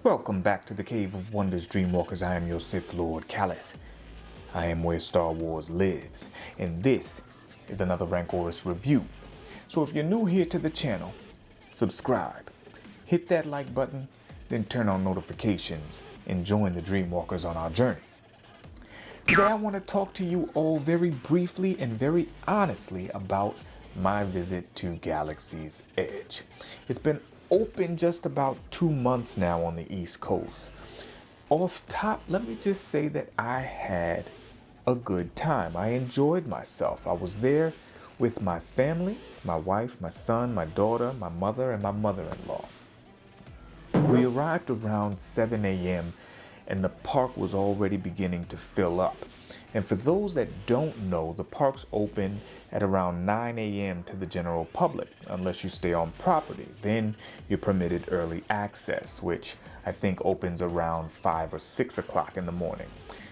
Welcome back to the Cave of Wonders, Dreamwalkers. I am your Sith Lord, Callous. I am where Star Wars lives, and this is another Rancorous review. So if you're new here to the channel, subscribe, hit that like button, then turn on notifications, and join the Dreamwalkers on our journey. Today I want to talk to you all very briefly and very honestly about my visit to Galaxy's Edge. It's been open just about 2 months now on the East Coast. Off top, let me just say that I had a good time. I enjoyed myself. I was there with my family, my wife, my son, my daughter, my mother, and my mother-in-law. We arrived around 7 a.m. and the park was already beginning to fill up. And for those that don't know, the park's open at around 9 a.m. to the general public, unless you stay on property. Then you're permitted early access, which I think opens around 5 or 6 o'clock in the morning,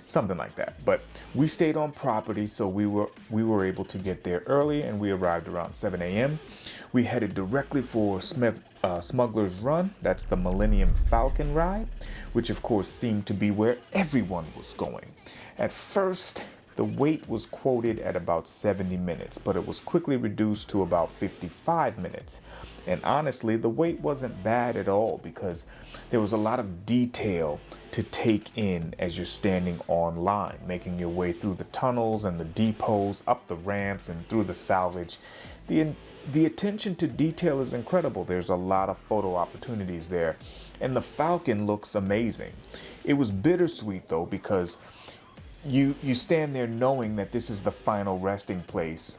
something like that. But we stayed on property, so we were able to get there early, and we arrived around 7 a.m. We headed directly for Smugglers Run. That's the Millennium Falcon ride, which of course seemed to be where everyone was going. At first, the wait was quoted at about 70 minutes, but it was quickly reduced to about 55 minutes. And honestly, the wait wasn't bad at all because there was a lot of detail to take in as you're standing on line, making your way through the tunnels and the depots, up the ramps and through the salvage. The attention to detail is incredible. There's a lot of photo opportunities there, and the Falcon looks amazing. It was bittersweet though, because you stand there knowing that this is the final resting place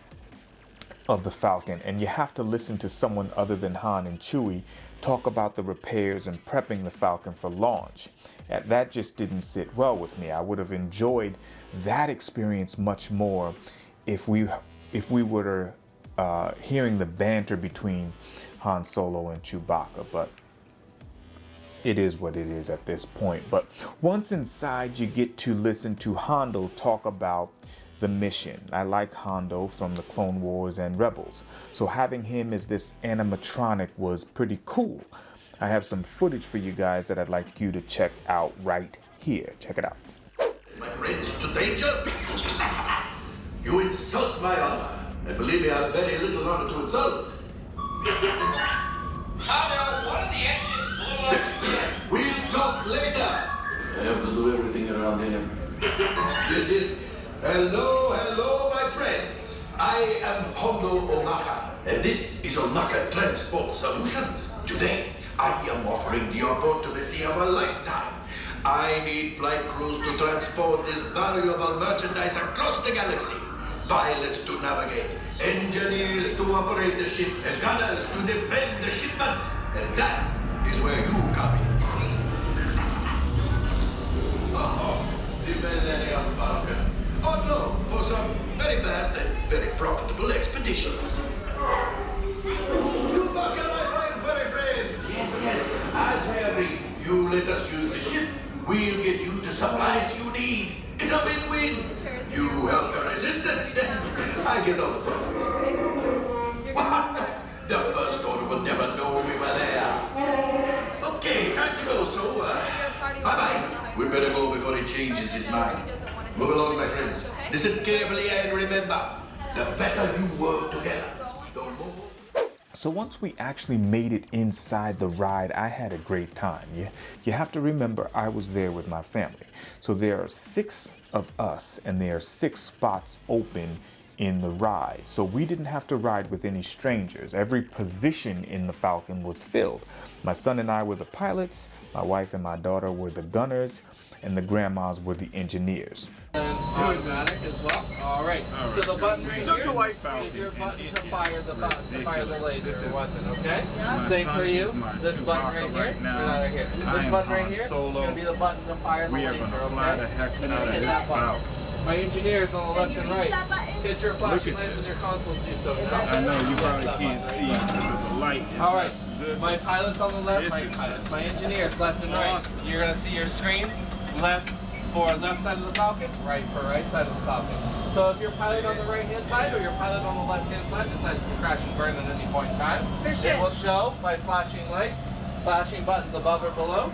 of the Falcon, and you have to listen to someone other than Han and Chewie talk about the repairs and prepping the Falcon for launch. That just didn't sit well with me. I would have enjoyed that experience much more if we were hearing the banter between Han Solo and Chewbacca, but it is what it is at this point. But once inside, you get to listen to Hondo talk about the mission. I like Hondo from the Clone Wars and Rebels, so having him as this animatronic was pretty cool. I have some footage for you guys that I'd like you to check out right here. Check it out. My friends into danger? You insult my honor. And believe me, I have very little honor to insult. Hondo, one of the engines blew up again. We'll talk later. I have to do everything around him. This is... Hello, my friends. I am Hondo Onaka, and this is Onaka Transport Solutions. Today, I am offering the opportunity of a lifetime. I need flight crews to transport this valuable merchandise across the galaxy. Pilots to navigate, engineers to operate the ship, and gunners to defend the shipments. And that is where you come in. Oh, the Millennium Falcon. Oh no, for some very fast and very profitable expeditions. Chewbacca, my fine furry friend. Yes, as we agreed, you let us use the ship. We'll get you the supplies you need. It's a win-win. You help the resistance, and I get all the profits. The First Order will never know we were there. Okay, time to go, so, bye-bye. We better go before he changes his mind. Move along, my friends. Listen carefully and remember, the better you work together. Don't move. So once we actually made it inside the ride, I had a great time. You have to remember, I was there with my family. So there are 6 of us, and there are 6 spots open in the ride. So we didn't have to ride with any strangers. Every position in the Falcon was filled. My son and I were the pilots, my wife and my daughter were the gunners, and the grandmas were the engineers. Automatic as well. All right. So the button right here is your button to fire the laser or weapon. Okay. Same for you. This button right here. This button right here is going to be the button to fire the laser. Okay. My engineers on the left and right. Get your flashing lights and your consoles do so. I know you probably can't see because of the light. All right. My pilots on the left. My engineers left and right. You're going to see your screens. Left for left side of the Falcon, right for right side of the Falcon. So if your pilot on the right hand side or your pilot on the left hand side decides to crash and burn at any point in time, it will show by flashing lights, flashing buttons above or below.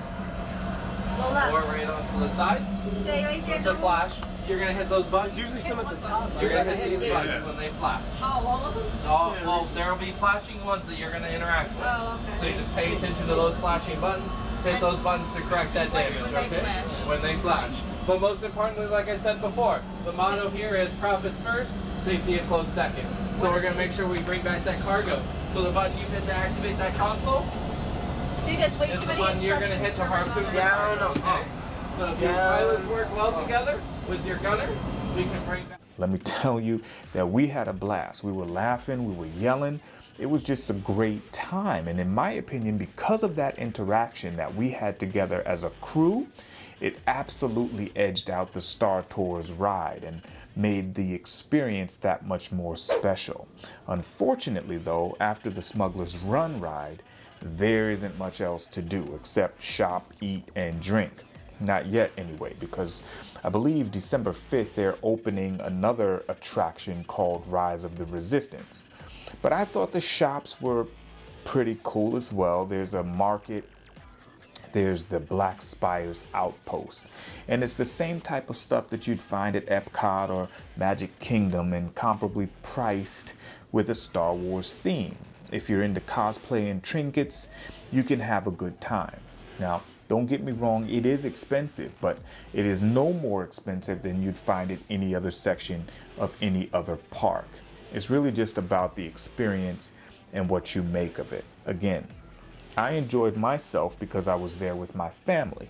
or right onto the sides. Stay right there. To flash, you're gonna hit those buttons. Usually some at the top. You're gonna hit these buttons when they flash. Oh, all of them? Well, there will be flashing ones that you're gonna interact with. Oh, okay. So you just pay attention to those flashing buttons. Hit those buttons to correct that damage. Okay? When they flash. But most importantly, like I said before, the motto here is profits first, safety a close second. So we're gonna make sure we bring back that cargo. So the button you hit to activate that console is the button you're gonna hit to harpoon down. Okay. So if your pilots work well together with your gunners, we can bring back. Let me tell you that we had a blast. We were laughing, we were yelling. It was just a great time. And in my opinion, because of that interaction that we had together as a crew, it absolutely edged out the Star Tours ride and made the experience that much more special. Unfortunately, though, after the Smugglers Run ride, there isn't much else to do except shop, eat, and drink. Not yet anyway, because I believe December 5th they're opening another attraction called Rise of the Resistance. But I thought the shops were pretty cool as well. There's a market. There's the Black Spire Outpost. And it's the same type of stuff that you'd find at Epcot or Magic Kingdom and comparably priced with a Star Wars theme. If you're into cosplay and trinkets, you can have a good time. Now, don't get me wrong, it is expensive, but it is no more expensive than you'd find at any other section of any other park. It's really just about the experience and what you make of it. Again, I enjoyed myself because I was there with my family.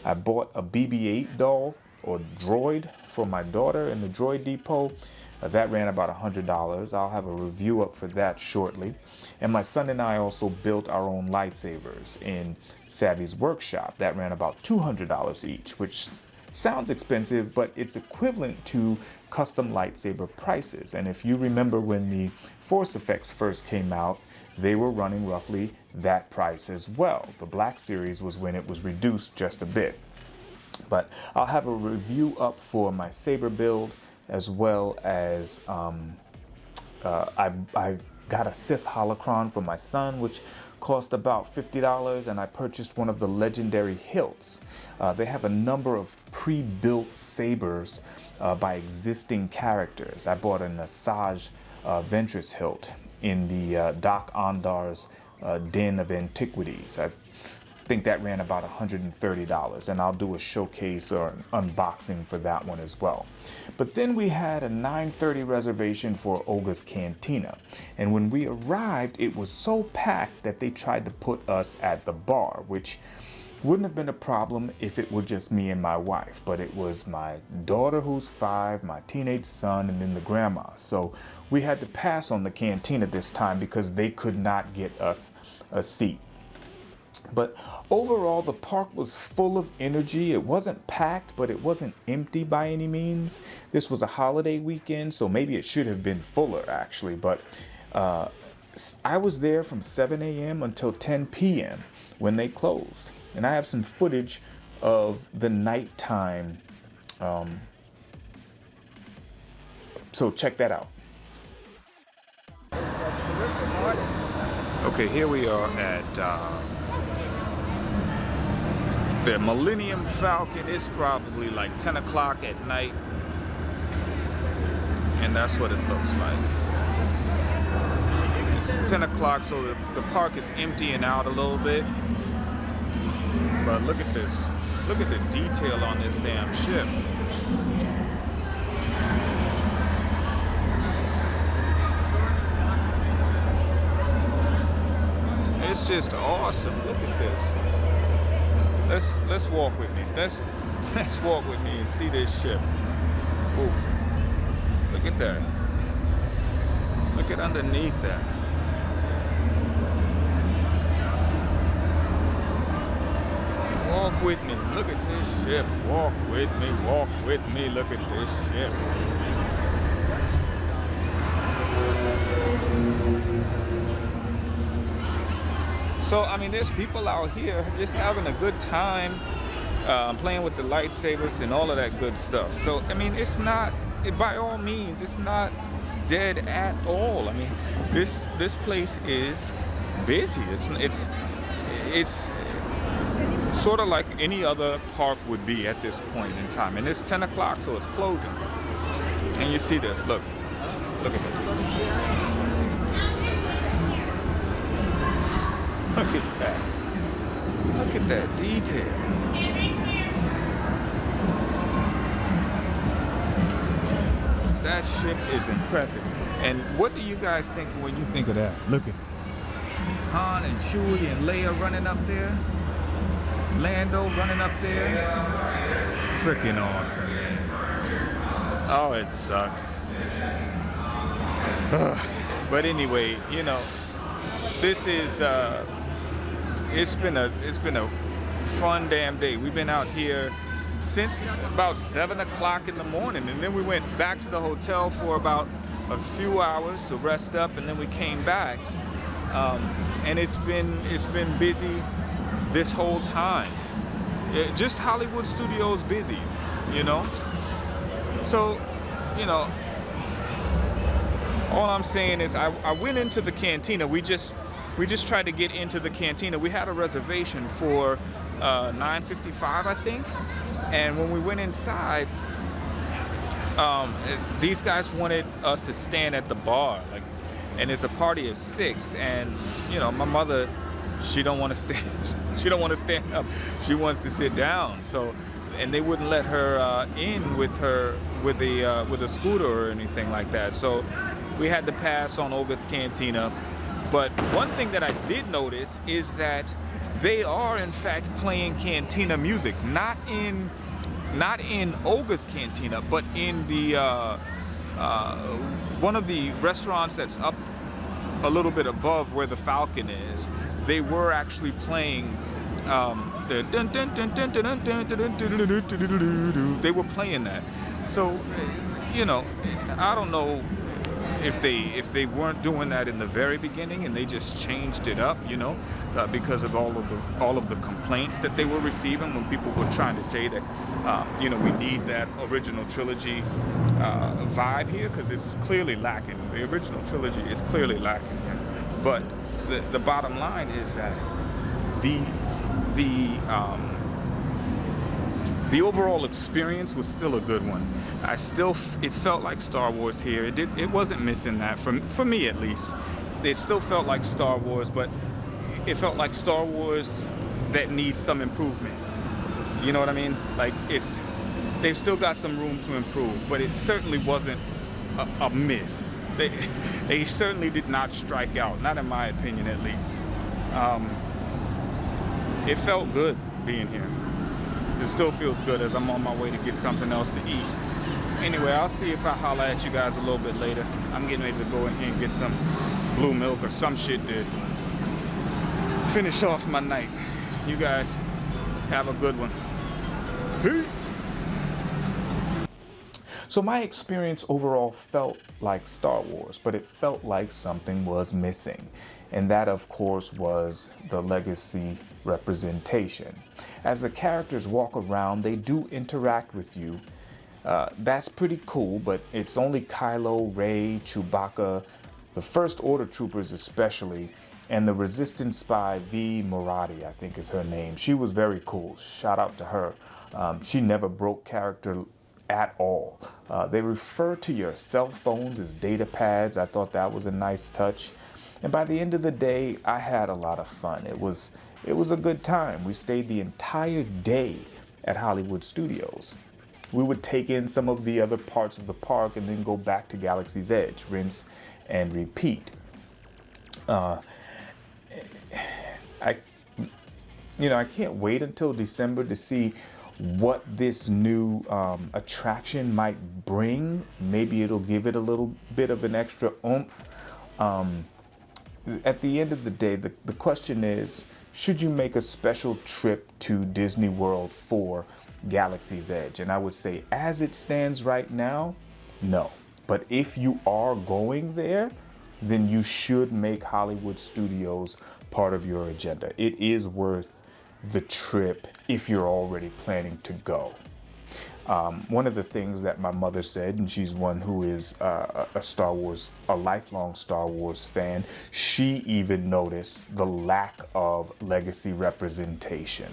I bought a BB-8 doll or droid for my daughter in the Droid Depot. That ran about $100. I'll have a review up for that shortly. And my son and I also built our own lightsabers in Savi's workshop. That ran about $200 each, which sounds expensive, but it's equivalent to custom lightsaber prices. And if you remember when the Force Effects first came out, they were running roughly that price as well. The Black Series was when it was reduced just a bit. But I'll have a review up for my saber build, as well as I got a Sith holocron for my son, which cost about $50, and I purchased one of the legendary hilts. They have a number of pre-built sabers by existing characters. I bought an Asajj Ventress hilt in the Doc Ondars Den of Antiquities. I think that ran about $130, and I'll do a showcase or an unboxing for that one as well. But then we had a 9:30 reservation for Olga's Cantina, and when we arrived it was so packed that they tried to put us at the bar, which wouldn't have been a problem if it were just me and my wife, but it was my daughter who's 5, my teenage son, and then the grandma. So we had to pass on the Cantina this time because they could not get us a seat. But overall, the park was full of energy. It wasn't packed, but it wasn't empty by any means. This was a holiday weekend, so maybe it should have been fuller actually. But I was there from 7 a.m. until 10 p.m. when they closed. And I have some footage of the nighttime. So check that out. Okay, here we are at the Millennium Falcon. It's probably like 10 o'clock at night, and that's what it looks like. It's 10 o'clock, so the park is emptying out a little bit. But look at this. Look at the detail on this damn ship. It's just awesome. Look at this. Let's walk with me. Let's walk with me and see this ship. Ooh. Look at that. Look at underneath that. Walk with me. Look at this ship. Walk with me. Walk with me. Look at this ship. So, I mean, there's people out here just having a good time, playing with the lightsabers and all of that good stuff. So, I mean, it's not, by all means, it's not dead at all. I mean, this place is busy. sort of like any other park would be at this point in time. And it's 10 o'clock, so it's closing. And you see this, look at this. Look at that. Look at that detail. That ship is impressive. And what do you guys think when you think of that? Look at Han and Chewie and Leia running up there. Lando running up there. Freaking awesome, man. Oh, it sucks. But anyway, you know, this is it's been a fun damn day. We've been out here since about 7 o'clock in the morning, and then we went back to the hotel for about a few hours to rest up, and then we came back. And it's been busy this whole time. Just Hollywood Studios busy, you know. So, you know, all I'm saying is I went into the Cantina. We just tried to get into the Cantina. We had a reservation for 9:55, I think. And when we went inside, these guys wanted us to stand at the bar, like, and it's a party of 6. And you know, my mother, she don't want to stand. She don't want to stand up. She wants to sit down. So, and they wouldn't let her in with a scooter or anything like that. So we had to pass on Olga's Cantina. But one thing that I did notice is that they are in fact playing Cantina music, not in Olga's Cantina, but in the one of the restaurants that's up a little bit above where the Falcon is. They were actually playing the dun dun dun dun dun dun dun dun. They were playing that. So, you know, I don't know if they weren't doing that in the very beginning and they just changed it up, you know, because of all of the complaints that they were receiving when people were trying to say that, you know, we need that original trilogy vibe here, because it's clearly lacking. The original trilogy is clearly lacking here. But the bottom line is that the overall experience was still a good one. It felt like Star Wars here. It wasn't missing that for me at least. It still felt like Star Wars, but it felt like Star Wars that needs some improvement. You know what I mean? Like they've still got some room to improve, but it certainly wasn't a miss. They certainly did not strike out, not in my opinion at least. It felt good being here. It still feels good as I'm on my way to get something else to eat. Anyway, I'll see if I holler at you guys a little bit later. I'm getting ready to go in here and get some blue milk or some shit to finish off my night. You guys have a good one. Peace. So my experience overall felt like Star Wars, but it felt like something was missing. And that, of course, was the legacy representation. As the characters walk around, they do interact with you. That's pretty cool, but it's only Kylo, Rey, Chewbacca, the First Order troopers especially, and the Resistance spy V. Moradi, I think is her name. She was very cool. Shout out to her. She never broke character at all. They refer to your cell phones as data pads. I thought that was a nice touch. And by the end of the day, I had a lot of fun. It was a good time. We stayed the entire day at Hollywood Studios. We would take in some of the other parts of the park and then go back to Galaxy's Edge, rinse and repeat. I can't wait until December to see what this new attraction might bring. Maybe it'll give it a little bit of an extra oomph. At the end of the day, the question is, should you make a special trip to Disney World for Galaxy's Edge? And I would say, as it stands right now, no. But if you are going there, then you should make Hollywood Studios part of your agenda. It is worth the trip if you're already planning to go. One of the things that my mother said, and she's one who is a lifelong Star Wars fan, she even noticed the lack of legacy representation.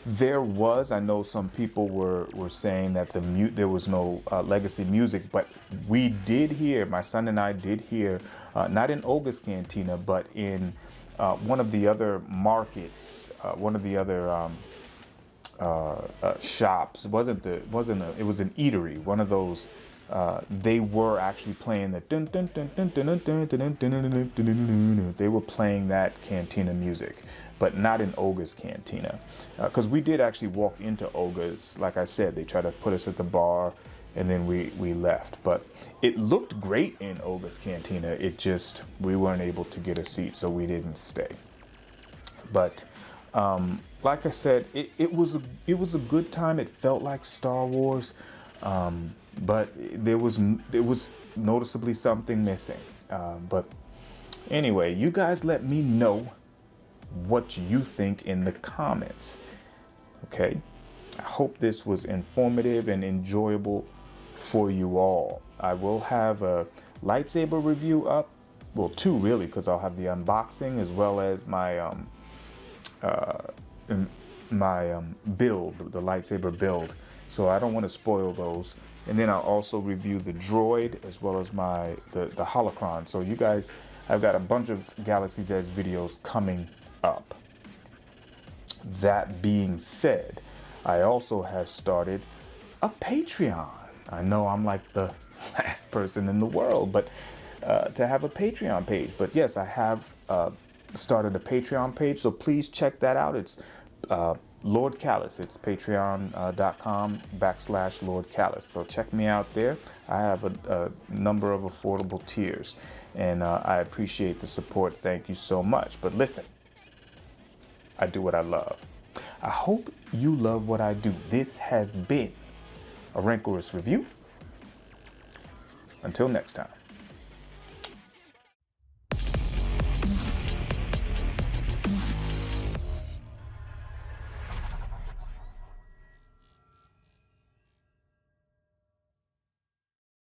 There was, I know some people were saying that there was no legacy music, but we did hear, my son and I did hear, not in Olga's Cantina, but in one of the other markets, one of the other shops. It was an eatery, one of those. They were actually playing the dun dun dun dun dun dun dun dun dun. They were playing that Cantina music, but not in Olga's Cantina, because we did actually walk into Olga's. Like I said, they tried to put us at the bar, and then we left. But it looked great in Olga's Cantina. It just, we weren't able to get a seat, so we didn't stay. But like I said, it was a good time. It felt like Star Wars. But there was noticeably something missing. But anyway, you guys let me know what you think in the comments. Okay, I hope this was informative and enjoyable for you all. I will have a lightsaber review up, well, 2 really, because I'll have the unboxing as well as my build, the lightsaber build. So I don't want to spoil those. And then I'll also review the droid as well as the holocron. So you guys, I've got a bunch of Galaxy's Edge videos coming up. That being said, I also have started a Patreon. I know I'm like the last person in the world, but to have a Patreon page. But yes, I have started a Patreon page, so please check that out. It's Lord Callous. It's patreon.com/Lord Callous. So check me out there. I have a number of affordable tiers, and I appreciate the support. Thank you so much. But listen, I do what I love. I hope you love what I do. This has been a Rancorous review. Until next time.